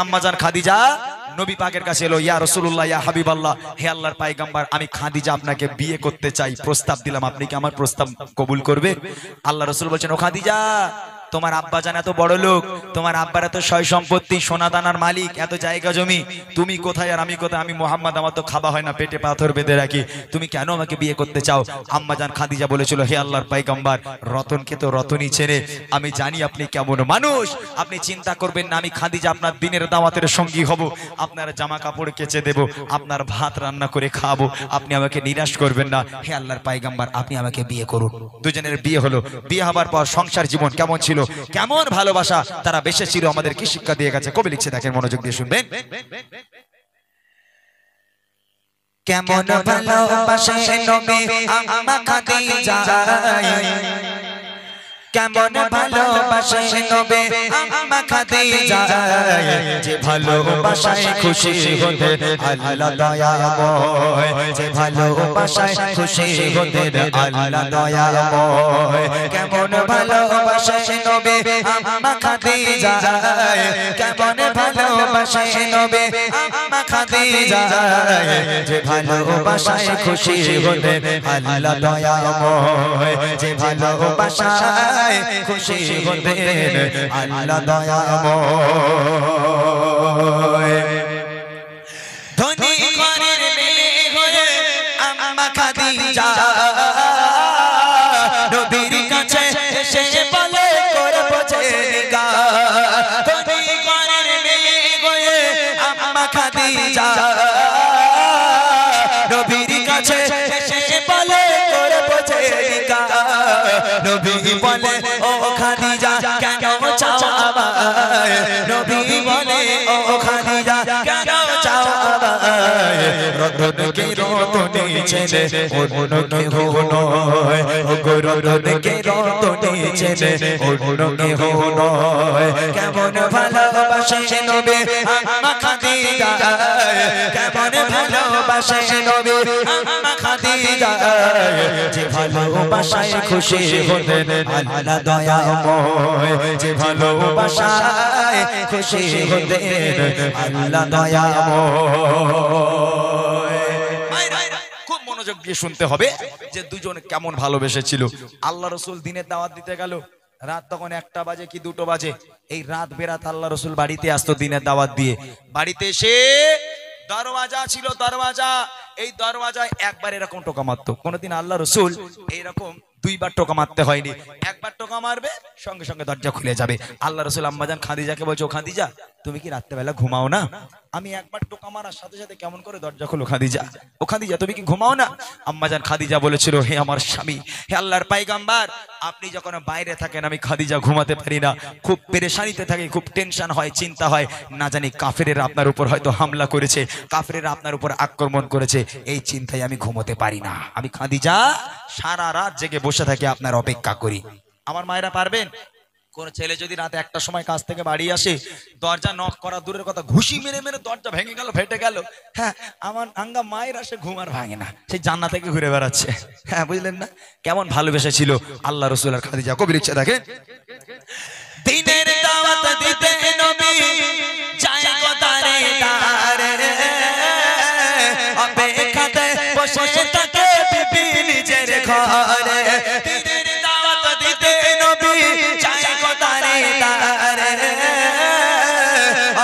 আম্মাজান খাদিজা নবী পাকের কাছে এলো, ইয়া রাসূলুল্লাহ, ইয়া হাবিবাল্লাহ, হে আল্লাহর পয়গম্বর, আমি খাদিজা আপনাকে বিয়ে করতে চাই, প্রস্তাব দিলাম, আপনি কি আমার প্রস্তাব কবুল করবে? আল্লাহ রাসূল বলছেন, ও খাদিজা, তোমার আব্বাজান এত বড় লোক, তোমার আব্বার এত সয় সম্পত্তি, সোনা দানার মালিক, এত জায়গা জমি, তুমি কোথায় আর আমি কোথায়? আমি মুহাম্মদ, আমার তো খাওয়া হয় না, পেটে পাথর বেঁধে রাখি, তুমি কেন আমাকে বিয়ে করতে চাও? আম্মাজান খাদিজা বলেছিল, হে আল্লাহর পয়গম্বর, রতনকে তো রতনই ছেড়ে, আমি জানি আপনি কেমন মানুষ, আপনি চিন্তা করবেন না, আমি খাদিজা আপনার দিনের দাওয়াতের সঙ্গী হব, আপনার জামা কাপড় কেচে দেব, আপনার ভাত রান্না করে খাওয়াবো, আপনি আমাকে নিরাশ করবেন না, হে আল্লাহর পয়গম্বর, আপনি আমাকে বিয়ে করুন। দুজনের বিয়ে হলো। বিয়ে হবার পর সংসার জীবন কেমন ছিল, কেমন ভালোবাসা তারা বেঁচে ছিল, আমাদের কি শিক্ষা দিয়ে গেছে কবি লিখছে, দেখেন, মনোযোগ দিয়ে শুনবেন। কেমন ভালোবাসে নবী আম্মা খাদিজা, কেমন ভালোবাসে নবী আম্মা খাদিজা, যে ভালোবাসায় খুশি হতে আল্লাহ দয়াময়, যে ভালোবাসায় খুশি হতে আল্লাহ দয়াময়। কেমন ভালোবাসে নবী আম্মা খাদিজা, কেমন ভালোবাসে নবী আম্মা খাদিজা, যে ভালোবাসায় খুশি হতে আল্লাহ দয়াময়, যে ভালোবাসায় খুশি হতে আল্লাহ দয়াময়। ধনী ঘরের মেয়ে হয়ে আম্মা খাদিজা নবীর কাছে এসে বলে করব যে নিকাহ, ধনী ঘরের মেয়ে হয়ে আম্মা খাদিজা নবীর কাছে এসে বলে করব যে নিকাহ। নবী বলে, ও খাদিজা কেন চাও আমায়, নবী বলে, ও খাদিজা কেন চাও আমায়, রতনকে রতনে ছেড়ে অন্য কেহ নয়, ও গো রতনকে রতনে ছেড়ে অন্য কেহ নয়। কেমন ভালোবাসে নবী আম্মা খাদিজা, কেমন ভালোবাসে নবী আম্মা খাদিজা, যে ভালোবাসায় খুশি হতেন আল্লাহ দয়াময়, যে ভালোবাসায় খুশি হতেন আল্লাহ দয়াময়। খুব মনোযোগ দিয়ে শুনতে হবে যে দুজন কেমন ভালোবেসেছিল। আল্লাহ রাসূল দিনের দাওয়াত দিতে গেল, রাত তখন 1টা বাজে কি 2টো বাজে, এই রাত বেরাত আল্লাহ রাসূল বাড়িতে আসতো দিনের দাওয়াত দিয়ে। বাড়িতে এসে দরওয়াজা ছিল, দরওয়াজা, এই দরওয়াজায় একবার এরকম টোকা মারতো। কোনদিন আল্লাহ রাসূল এইরকম 2বার টোকা মারতে হয়নি, একবার টোকা মারবে সঙ্গে সঙ্গে দরজা খুলে যাবে। আল্লাহ রাসূল আম্মাজান খাদিজাকে বলছে, ও খাদিজা, তুমি কি রাত্রেবেলা ঘুমাও না? আমি একবার টোকা মারার সাথে সাথে কেমন করে দরজা খুলো খাদিজা, ও খাদিজা তুমি কি ঘুমাও না? আম্মাজান খাদিজা বলেছিল, হে আমার স্বামী, হে আল্লাহর পয়গম্বর, আপনি যখন বাইরে থাকেন আমি খাদিজা ঘুমাতে পারি না, খুব পেরেশানিতে থাকি, খুব টেনশন হয়, চিন্তা হয়, না জানি কাফেরেরা আপনার উপর হয়তো হামলা করেছে, কাফেরেরা আপনার উপর আক্রমণ করেছে, এই চিন্তায় আমি ঘুমোতে পারি না, আমি খাদিজা সারা রাত জেগে বসে থাকি, আপনার অপেক্ষা করি। আমার মায়েরা পারবেন, কোন ছেলে যদি রাতে 1টার সময় কাজ থেকে বাড়ি আসে, দরজা নক করা দূরের কথা, ঘুষি মেরে মেরে দরজা ভেঙে গেল, ফেটে গেল, হ্যাঁ, আমার আঙ্গা মায়ের আসে ঘুম আর ভাঙে না, সেই জান্নাত থেকে ঘুরে বেড়াচ্ছে। হ্যাঁ, বুঝলেন না কেমন ভালোবেসেছিল আল্লাহ রাসূল আর খাদিজা। কবি লিখছে, দেখেন, দিনের দাওয়াত দিতে নবী যায় গো দারে দারে, অপেক্ষাতে বসে থাকে বিবি নিজের ঘরে, দিনের দাওয়াত দিতে নবী যায় গো দারে দারে,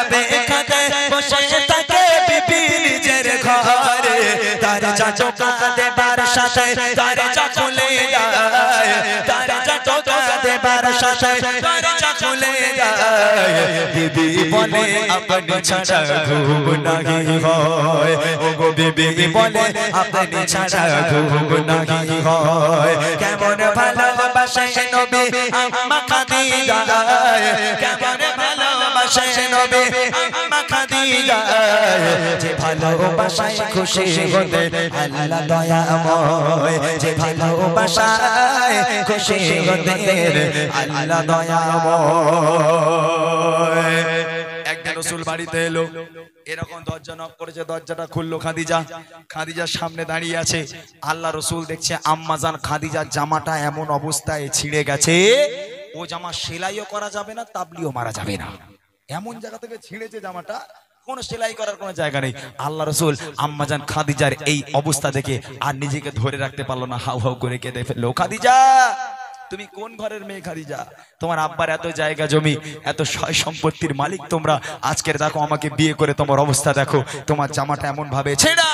অপেক্ষাতে বসে থাকে বিবি নিজের ঘরে, তার চাচা দেবার সাথে তার চাচুলে যায়, তার চাচা দেবার সাথে তার চাচুলে যায়, বিবি বলে আপনি ছাড়া ঘুম নাহি হয়, ও গো বিবি বলে আপনি ছাড়া ঘুম নাহি হয়। কেমন ভালোবাসে নবী আম্মা খাদিজা, কেমন ভালোবাসে নবী আম্মা খাদিজা, যে ভালোবাসায় খুশি হতে আল্লাহ দয়াময়, যে ভালোবাসায় খুশি হতে আল্লাহ দয়াময়। একদিন রাসূল বাড়িতে এলো, এরকম দরজা নক করেছে, দরজাটা খুললো, খাদিজা, খাদিজার সামনে দাঁড়িয়ে আছে। আল্লাহ রাসূল দেখছে আম্মাজান খাদিজার জামাটা এমন অবস্থায় ছিঁড়ে গেছে, ও জামা সেলাইও করা যাবে না, তাবলিও মারা যাবে না। এমন জায়গা থেকে ছিঁড়েছে জামাটা, কোন সেলাই করার কোন জায়গা নেই। আল্লাহ রাসূল আম্মাজান খাদিজার এই অবস্থা দেখে আর নিজেকে ধরে রাখতে পারলো না, হাউ হাউ করে কেঁদে ফেললো। খাদিজা, তুমি কোন ঘরের মেয়ে খাদিজা? তোমার আব্বার এত জায়গা জমি, এত সয় সম্পত্তির মালিক তোমরা, আজকের দেখো আমাকে বিয়ে করে তোমার অবস্থা দেখো, তোমার জামাটা এমন ভাবে ছেঁড়া,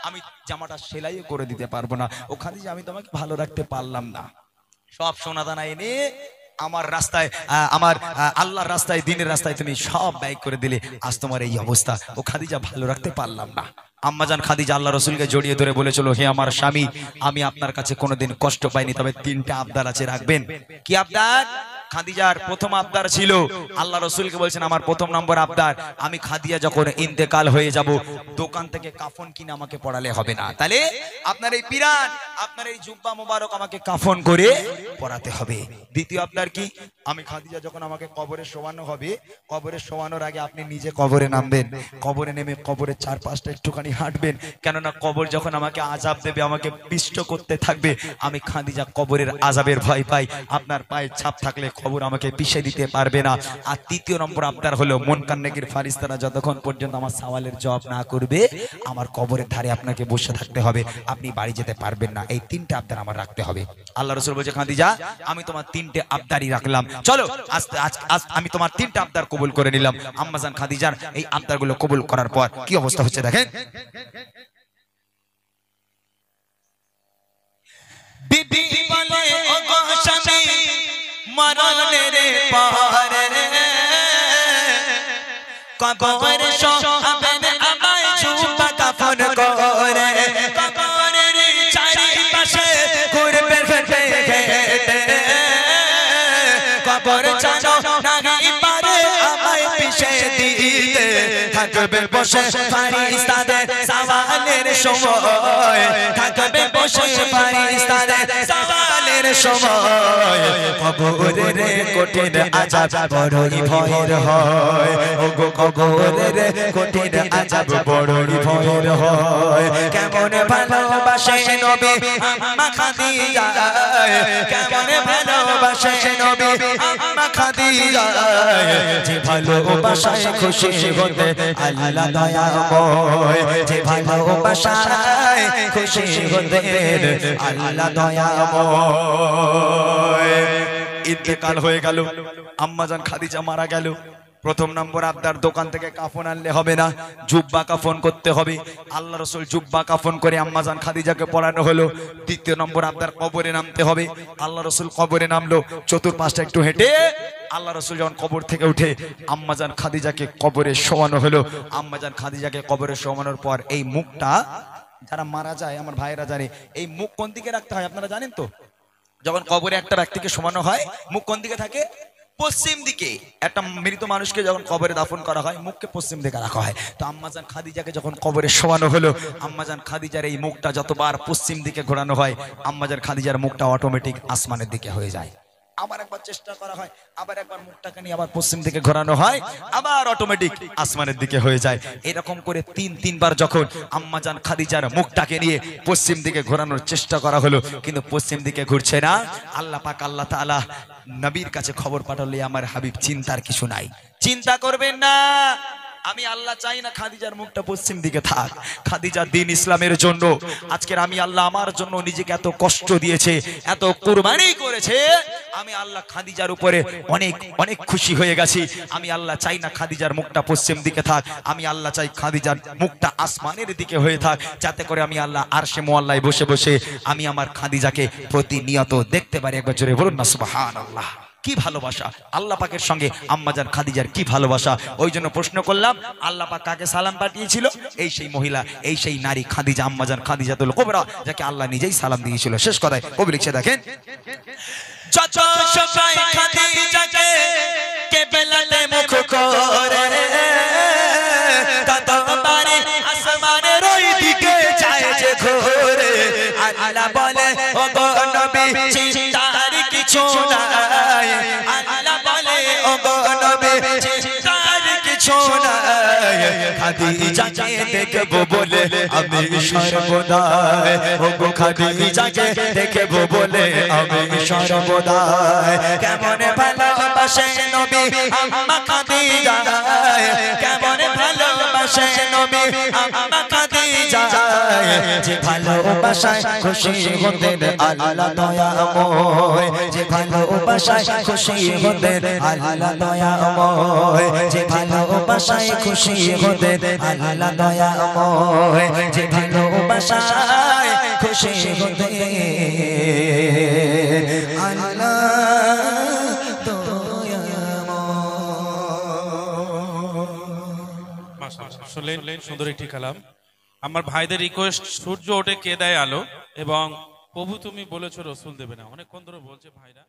আমি জামাটা সেলাইও করে দিতে পারবো না। ও খাদিজা, আমি তোমাকে ভালো রাখতে পারলাম না, সব সোনাদানা এনে আমার রাস্তায়, আমার আল্লাহর রাস্তায়, দিনের রাস্তায় তুমি সব ব্যয় করে দিলে, আজ তোমার এই অবস্থা। ও খাদিজা, ভালো রাখতে পারলাম না। আম্মাজান খাদিজা আল্লাহ রসুলকে জড়িয়ে ধরে বলেছিল, হে আমার স্বামী, আমি আপনার কাছে কোনোদিন কষ্ট পাইনি, তবে তিনটা আবদার আছে, রাখবেন? কি আবদার? খাদিজার প্রথম আবদার ছিল, আল্লাহ রসুলকে বলছেন, আমার প্রথম নম্বর আবদার, আমি খাদিজা যখন ইন্তেকাল হয়ে যাব, দোকান থেকে কাফন কিনে আমাকে পড়ালে হবে না, তাহলে আপনার এই পিরান, আপনার এই জুব্বা মোবারক আমাকে কাফন করে পড়াতে হবে। দ্বিতীয় আবদার কি? আমি খাদিজা যখন আমাকে কবরে শোয়ানো হবে, কবরে শোয়ানোর আগে আপনি নিজে কবরে নামবেন, কবরে নেমে কবরের চারপাশটা একটুখানি হাঁটবেন, কেননা কবর যখন আমাকে আযাব দেবে, আমাকে পিষ্ট করতে থাকবে, আমি খাদিজা কবরের আযাবের ভয় পাই, আপনার পায়ে ছাপ থাকলে কবর আমাকে পিষে দিতে পারবে না। আর তৃতীয় নম্বর আবদার হলো, মুনকার নেকির ফারিস্তারা যতক্ষণ পর্যন্ত আমার সওয়ালের জবাব না করবে, আমার কবরের ধারে আপনাকে বসে থাকতে হবে, আপনি বাড়ি যেতে পারবেন না। এই তিনটা আবদার আমার রাখতে হবে। আল্লাহ রাসূল বলছে, খাদিজা, আমি তোমার তিনটে আবদারই রাখলাম, চলো আজ আমি তোমার তিনটা আবদার কবুল করে নিলাম। আম্মাজান খাদিজার এই আবদারগুলো কবুল করার পর কি অবস্থা হচ্ছে দেখেন। বিবি বলে, ও গো স্বামী, মরণের পরে কবর শোয়াবেন আমায় জুব্বা কাফন করে, কবরের চারিপাশে ঘুরবে হেঁটে হেঁটে, কবর জানো নাহি পারে আমায় পিষে দিতে, থাকবে বসে ফারিস্তাদের সওয়ালের সময়, থাকবে বসে ফারিস্তাদের সওয়ালের সময়, কবরের কঠিন আযাব বড়ই ভয়ের হয়, ও গো কবরের কঠিন আযাব বড়ই ভয়ের হয়। কেমন ভালোবাসে নবী আম্মা খাদিজা, কেমন ভালোবাসে নবী আম্মা খাদিজা, যে ভালোবাসায় খুশি হতে আল্লাহ দয়াময়, যে ভালোবাসায় খুশি হতে আল্লাহ দয়াময়। ইন্তেকাল হয়ে গেল, আম্মাজান খাদিজা মারা গেল। প্রথম নম্বর আবদার, দোকান থেকে কাফন আনলে হবে না, জুব্বা কাফন করতে হবে। আল্লাহ রাসূল জুব্বা কাফন করে আম্মাজান খাদিজাকে পড়ানো হলো। দ্বিতীয় নম্বর আবদার, কবরে নামতে হবে। আল্লাহ রাসূল কবরে নামলো, চতুর্পাশটা একটু হেঁটে আল্লাহ রাসূল যখন কবর থেকে উঠে আম্মাজান খাদিজাকে কবরে শোয়ানো হলো। আম্মাজান খাদিজাকে কবরে শোয়ানোর পর এই মুখটা, যারা মারা যায় আমার ভাইয়েরা জানে, এই মুখ কোন দিকে রাখতে হয় আপনারা জানেন তো? যখন কবরে একটা ব্যক্তিকে শোয়ানো হয়, মুখ কোন দিকে থাকে? পশ্চিম দিকে। একটা মৃত মানুষকে যখন কবরে দাফন করা হয়, মুখকে পশ্চিম দিকে রাখা হয়। তো আম্মাজান খাদিজাকে যখন কবরে শোয়ানো হলো, আম্মাজান খাদিজার এই মুখটা যতবার পশ্চিম দিকে ঘোরানো হয়, আম্মাজান খাদিজার মুখটা অটোমেটিক আসমানের দিকে হয়ে যায়। আবার একবার চেষ্টা করা হয়, আবার একবার মুখটাকে নিয়ে আবার পশ্চিম দিকে ঘোরানো হয়, আবার অটোমেটিক আসমানের দিকে হয়ে যায়। এরকম করে তিনবার যখন আম্মাজান খাদিজার মুখটাকে নিয়ে পশ্চিম দিকে ঘোরানোর চেষ্টা করা হলো, কিন্তু পশ্চিম দিকে ঘুরছে না। আল্লাহ পাক আল্লাহ তাআলা নবীর কাছে খবর পাঠালে, আমার হাবিব চিন্তার কিছু নাই, চিন্তা করবেন না, আমি আল্লাহ চাই না খাদিজার মুখটা পশ্চিম দিকে থাক। খাদিজা দ্বীন ইসলামের জন্য আজকের আমি আল্লাহ আমার জন্য নিজেকে এত কষ্ট দিয়েছে, এত কুরবানি করেছে, আমি আল্লাহ খাদিজার উপরে অনেক অনেক খুশি হয়ে গেছি। আমি আল্লাহ চাই না খাদিজার মুখটা পশ্চিম দিকে থাক, আমি আল্লাহ চাই খাদিজার মুখটা আসমানের দিকে হয়ে থাক, যাতে করে আমি আল্লাহ আরশে মুআল্লায় বসে বসে আমি আমার খাদিজাকে প্রতিনিয়ত দেখতে পারি। একবার জোরে বলুন না সুবহানাল্লাহ। কি ভালোবাসা আল্লাহ পাকের সঙ্গে আম্মাজান খাদিজার, কি ভালোবাসা। ওই জন্য প্রশ্ন করলাম, আল্লাহ পাক কাকে সালাম পাঠিয়েছিল? এই সেই মহিলা, এই সেই নারী খাদিজা, আম্মাজান খাদিজাতুল কুবরা, যাকে আল্লাহ নিজেই সালাম দিয়েছিল। শেষ কথায় কবি লিখছে দেখেন, যত সবাই খাদিজাকে কেবলাতে মুখ করে, ততবারই আসমানের ওই দিকে যায় যে ঘোরে। আল্লাহ বলে, ও গো নবী চিন্তার কিছু নাই, আল্লাহ বলে, ও গো নবী চিন্তার কিছু নাই, খাদিজাকে দেখবো বলে আমি সর্বদা, ও গো খাদিজাকে দেখবো বলে আমি সর্বদা। কেমন ভালোবাসা ভালোবাসে নবী আম্মা খাদিজা কেমন ভালোবাসে নবী আম্মা খাদিজা যে ভালোবাসায় খুশি হতেন আল্লাহ দয়াময় যে ভালোবাসায় খুশি হতেন আল্লাহ দয়াময় যে ভালোবাসায় খুশি হতেন আল্লাহ দয়াময় যে ভালোবাসায় খুশি হতেন আল্লাহ শুনলেন সুন্দর একটি কালাম। আমার ভাইদের রিকোয়েস্ট, সূর্য ওঠে কে দেয় আলো, এবং প্রভু তুমি বলেছো রসুল দেবে না, অনেকক্ষণ ধরে বলছে ভাইরা।